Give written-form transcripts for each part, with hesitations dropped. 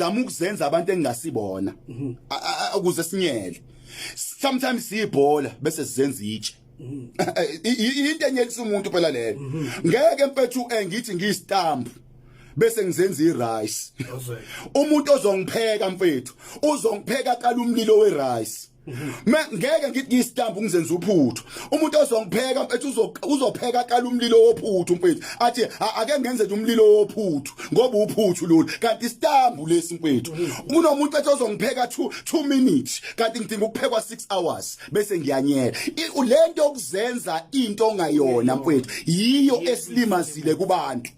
zama ukuzenza abantu engingasibona ukuze sinyele sometimes siyibhola bese sizenza itshe into enyelisa umuntu phela leyo ngeke mfethu ngithi ngiyistamp bese ngizenza irice umuntu ozongipheka mfethu uzongipheka qala umlilo werice ngeke ngithi ngiyistamp ngizenza uphuthu umuntu ozongipheka mfethu uzopheka qala umlilo wophuthu mfethu athi ake ngenze umlilo wophuthu ngoba uphuthu lolu kanti istamp lesi mfethu kunomuntu mfethu ozongipheka 2 minutes kanti ngidinga ukuphekwa 6 hours bese ngiyanyela lento yokuzenza into ongayona mfethu yiyo esilimazile kubantu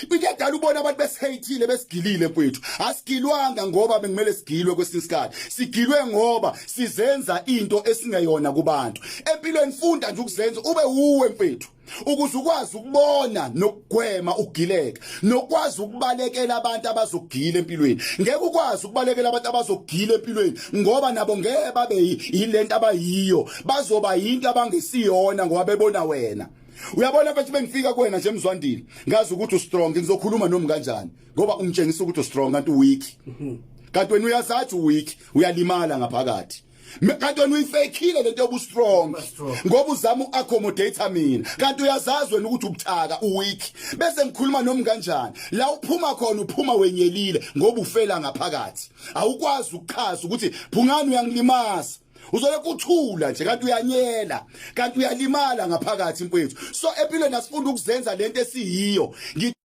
Bidala ubona abantu besihayithile besigilile mfethu asigilwanga ngoba bekumele sigilwe kwesinye isikhathi sigilwe ngoba sizenza into esingayona kubantu empilweni funda nje ukuzenza ube wuwe mfethu ukuze ukwazi ukubona nokugwema ukugileka nokwazi ukubalekela abantu abazogila empilweni ngeke ukwazi ukubalekela abantu abazogila empilweni ngoba nabo ngeke babe yilento abayiyo bazoba into abangesiyona ngoba bebona wena uyabona mfethu bengifika kuwena nje emzwandile ngazi ukuthi u strong ngizokhuluma nomi kanjani ngoba ungitshengisa ukuthi u strong kanti u weak kanti wena uyazathi u weak uyalimala ngaphakathi kanti wena uyifakile lento yobu strong ngoba uzama uaccommodate mina kanti uyazazi wena ukuthi ubuthaka u weak bese ngikhuluma nomi kanjani la uphuma khona uphuma wenyelile ngoba ufela ngaphakathi awukwazi ukuchaza ukuthi Bhungane uyangilimaza uzola kuthula nje kanti uyanyela kanti uyalimala ngaphakathi mfethu so empilweni asifunda ukuzenza lento esiyiyo